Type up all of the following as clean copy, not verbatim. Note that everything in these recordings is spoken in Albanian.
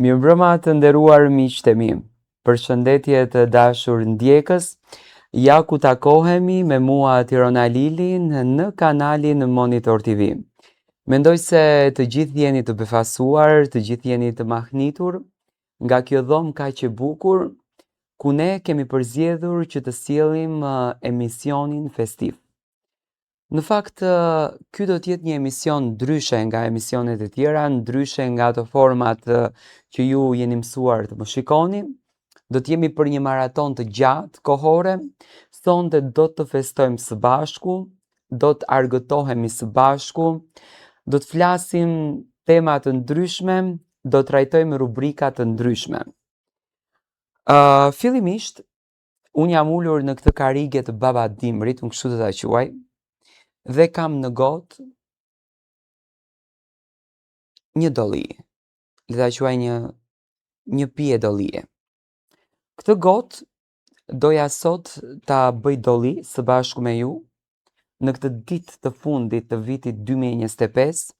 Mirëmbrëma të nderuar miqtë e mi. Përshëndetje të dashur ndjekës. Ja ku takohemi me mua Tirona Lilin në kanalin Monitor TV. Mendoj se të gjithë jeni të befasuar, të gjithë jeni të mahnitur nga kjo dhomë kaq e bukur ku ne kemi përzgjedhur që të sjellim emisionin festiv. Në fakt, ky do t'jetë një emision ndryshe nga emisionet e tjera, ndryshe nga ato format që ju jeni mësuar të më shikoni. Do t'jemi për një maraton të gjatë kohore, sonte do të festojmë së bashku, do të argëtohemi së bashku, do të flasim tema të ndryshme, do të trajtojmë rubrika të ndryshme. Fillimisht, unë jam ulur në këtë karige të Baba Dimrit, unë kështu të ta quaj, dhe kam në gotë një dolli, le ta quaj një pije dollie. Këtë gotë doja sot ta bëj dolli së bashku me ju në këtë ditë të fundit të vitit 2025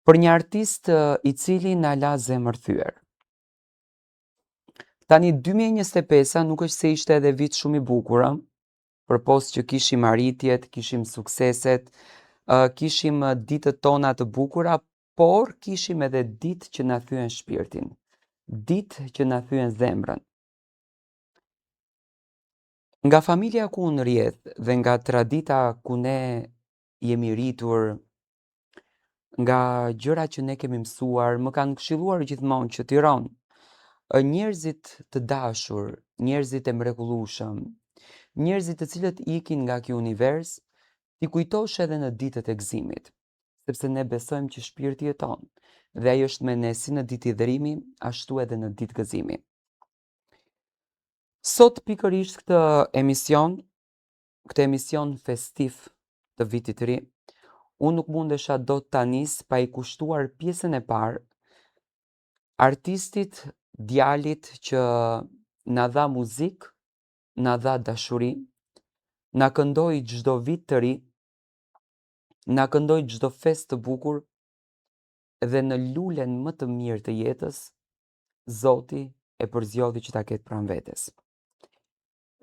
për një artist i cili na la zemër thyer. Tani 2025 nuk është se ishte edhe vit shumë i bukur, përpos që kishim arritjet, kishim sukseset, kishim ditët tona të bukura, por kishim edhe ditë që na thyen shpirtin, ditë që na thyen zemrën. Nga familja ku unë rjedh dhe nga tradita ku ne jemi rritur, nga gjëra që ne kemi mësuar, më kanë këshilluar gjithmonë që Tiranë, njerëzit të dashur, njerëzit e mrekullueshëm, njerëzit të cilët ikin nga ky univers, t'i kujtosh edhe në ditët e gëzimit, sepse ne besojmë që shpirti jeton dhe ai është me ne si në ditë hidhrimi, ashtu edhe në ditë gëzimi. Sot pikërisht këtë emision festiv të vitit të ri, unë nuk mundesha dot ta nis pa i kushtuar pjesën e parë artistit, djalit që na dha muzikë, na dha dashuri, na këndoi çdo vit të ri, na këndoi çdo festë të bukur dhe në lulen më të mirë të jetës, Zoti e përzgjodhi që ta ketë pranë vetes.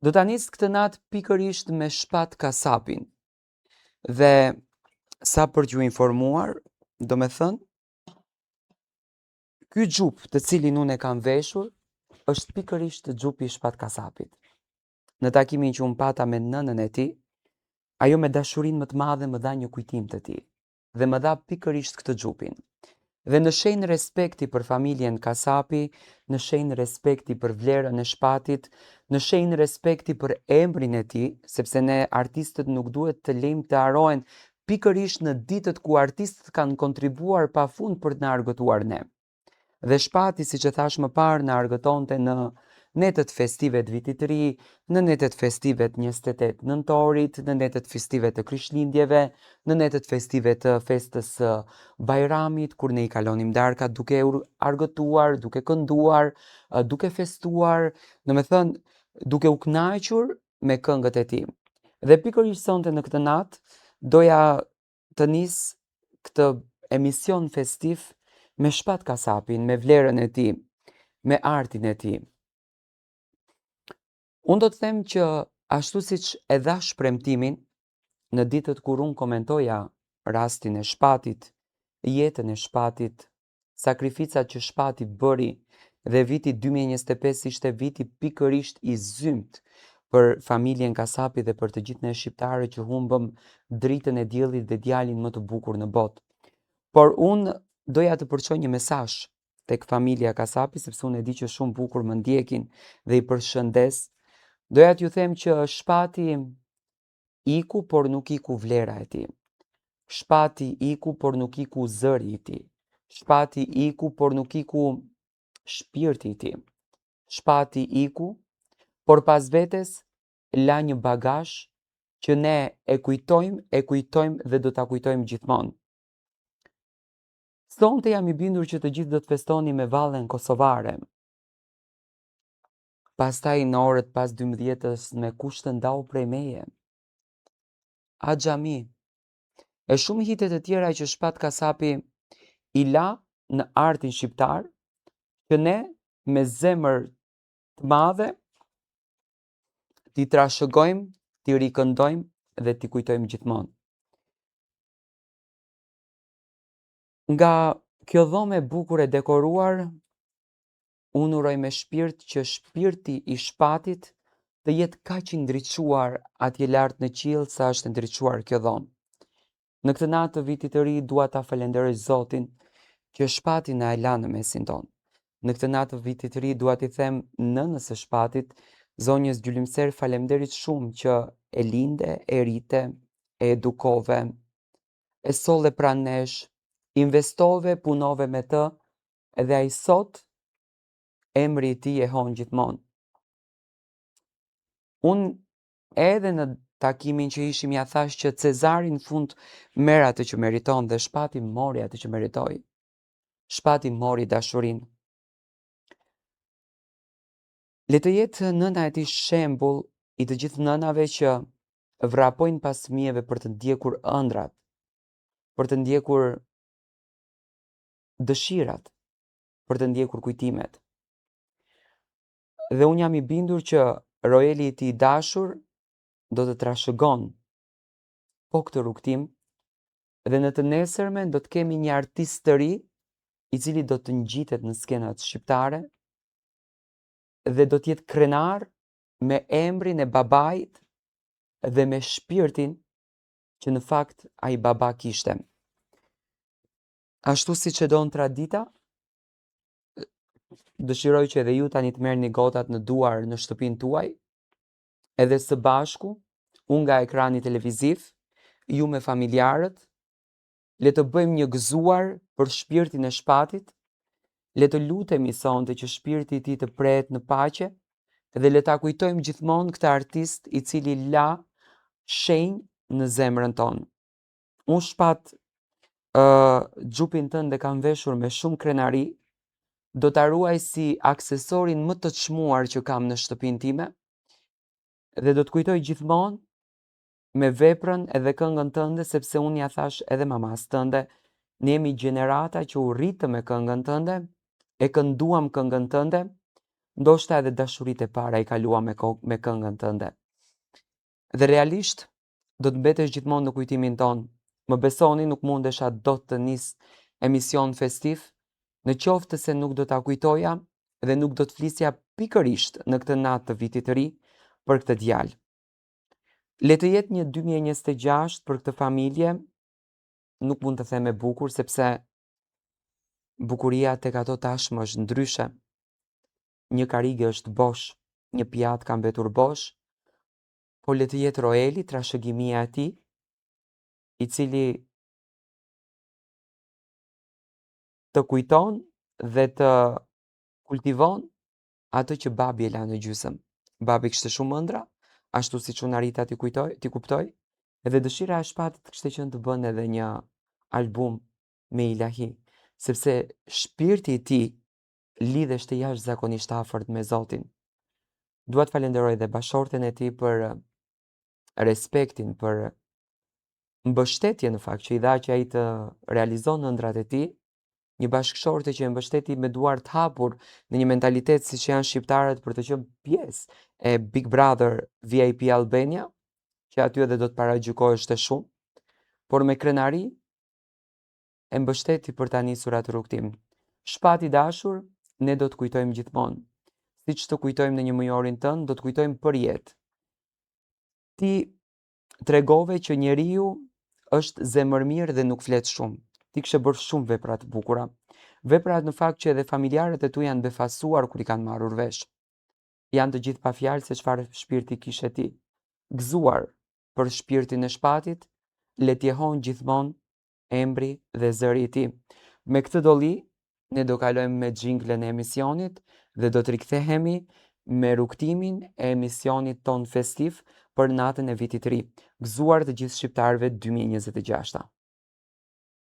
Do ta nis këtë natë pikërisht me Shpat Kasapin. Dhe sa për t'ju informuar, do me thënë, ky xhup të cilin unë e kam veshur, është pikërisht xhupi i Shpat Kasapit. Në takimin që unë pata me nënën e tij, ajo me dashurinë më të madhe më dha një kujtim të tij dhe më dha pikërisht këtë xhupin. Dhe në shenjë respekti për familjen Kasapi, në shenjë respekti për vlerën e Shpatit, në shenjë respekti për emrin e tij, sepse ne artistët nuk duhet të lejmë të harohen pikërisht në ditët ku artistët kanë kontribuar pafund për të na argëtuar ne. Dhe Shpati, siç e thash më parë, na argëtonte në netët festive të vitit të ri, në netët festive të 28 nëntorit, në netët festive të Krishtlindjeve, në netët festive të festës Bajramit, kur ne I kalonim darkat duke u argëtuar, duke kënduar, duke festuar, domethënë duke u kënaqur me këngët e tij. Dhe pikërisht sonte në këtë natë doja të nis këtë emision festiv me Shpat Kasapin, me vlerën e tij, me artin e tij. Unë do të them që ashtu siç e dha shpremtimin në ditët kur unë komentoja rastin e Shpatit, jetën e Shpatit, sakrificat që Shpati bëri dhe viti 2025 ishte viti pikërisht I zymt për familjen Kasapi dhe për të gjithë ne shqiptarët që humbëm dritën e diellit dhe djalin më të bukur në botë. Por unë doja të përçoj një mesazh tek familja Kasapi, sepse unë e di që shumë bukur më ndjekin dhe I përshëndes. Doja t'ju them që Shpati iku, por nuk iku vlera e tij. Shpati iku, por nuk iku zëri I tij. Shpati iku, por nuk iku shpirti I tij. Shpati iku, por pas vetes la një bagazh që ne e kujtojmë dhe do ta kujtojmë gjithmonë. Sonte jam I bindur që të gjithë do të festoni me vallën kosovare. Pastaj në orët pas 12-s me kush të ndau prej meje. A xhami. E shumë hitet e tjera që Shpat Kasapi I la në artin shqiptar, që ne me zemër të madhe t'i trashëgojmë, t'i rikëndojmë dhe t'i kujtojmë gjithmonë. Nga kjo dhomë e bukur e dekoruar, unë uroj me shpirt që shpirti i Shpatit të jetë kaq i ndriçuar atje lart në qiell sa është ndriçuar kjo dhomë. Në këtë natë të vitit të ri dua ta falenderoj Zotin që Shpati na e la në mesin tonë. Në këtë natë të vitit të ri dua t'i them nënës së Shpatit, zonjës Gjylymser, faleminderit shumë që e linde, e rrite, e edukove, e solle pranë nesh, investove, punove me të, edhe ai sot emri i tij e hon gjithmonë. Unë edhe në takimin që ishim ja thash që Cezari në fund merr atë që meriton dhe Shpati mori atë që meritoi. Shpati mori dashurinë. Le të jetë nëna e tij shembull i të gjithë nënave që vrapojnë pas fëmijëve për të ndjekur ëndrat, për të ndjekur dëshirat, për të ndjekur kujtimet. Dhe unë jam i bindur që rojeli i tij i dashur do të trashëgon po këtë rrugtim dhe në të nesërmen do të kemi një artist të ri i cili do të ngjitet në skenat shqiptare dhe do të jetë krenar me emrin e babait dhe me shpirtin që në fakt ai baba kishte. Ashtu siç e don tradita, dëshiroj që edhe ju tani të merrni gotat në duar në shtëpinë tuaj, edhe së bashku, unë nga ekrani televiziv, ju me familjarët, le të bëjmë një gëzuar për shpirtin e Shpatit, le të lutemi sonte që shpirti i tij të prehet në paqe dhe le ta kujtojmë gjithmonë këtë artist i cili la shenjë në zemrën tonë. Unë Shpat, xhupin tënd e kam veshur me shumë krenari, do ta ruaj si aksesorin më të çmuar që kam në shtëpinë time dhe do të kujtoj gjithmonë me veprën edhe këngën tënde, sepse unë ja thash edhe mamas tënde, ne jemi gjenerata që u rritëm me këngën tënde, e kënduam këngën tënde, ndoshta edhe dashuritë e para i kaluam me këngën tënde. Dhe realisht do të mbetesh gjithmonë në kujtimin ton. Më besoni, nuk mundesha dot të nis emision festiv, në qoftë se nuk do ta kujtoja dhe nuk do të flisja pikërisht në këtë natë të vitit të ri për këtë djalë. Le të jetë një 2026 për këtë familje, nuk mund të them e bukur, sepse bukuria tek ato tashmë është ndryshe. Një karige është bosh, një pjatë ka mbetur bosh, po le të jetë Roeli, trashëgimia e tij, i cili të kujton dhe të kultivon atë që babi e la në gjysmë. Babi kishte shumë ëndra, ashtu siç unë arrita t'i kuptoj, edhe dëshira e Shpatit kishte qenë të bënë edhe një album me ilahi, sepse shpirti i tij lidheshte jashtëzakonisht afërt me Zotin. Dua të falenderoj dhe bashorten e tij për respektin, për mbështetje në fakt që i dha që ai të realizon ëndrat e tij, një bashkëshorte që e mbështeti me duar të hapur në një mentalitet siç janë shqiptarët për të qenë pjesë e Big Brother VIP Albania, që aty edhe do të paragjykohesh të shumë, por me krenari e mbështeti për ta nisur atë rrugtim. Shpati dashur, ne do të kujtojmë gjithmonë. Siç të kujtojmë në një mujorin tënd, do të kujtojmë për jetë. Ti tregove që njeriu është zemërmirë dhe nuk flet shumë. Ti kishe bërë shumë vepra të bukura. Veprat në fakt që edhe familjarët e tu janë befasuar kur i kanë marrur vesh. Janë të gjithë pa fjalë se çfarë shpirti kishe ti. Gëzuar për shpirtin e Shpatit, le t'jehon gjithmonë emri dhe zëri i tij. Me këtë dolli, ne do kalojmë me xhinglën e emisionit dhe do të rikthehemi me rrugtimin e emisionit ton festiv për natën e vitit të ri. Gëzuar të gjithë shqiptarëve 2026.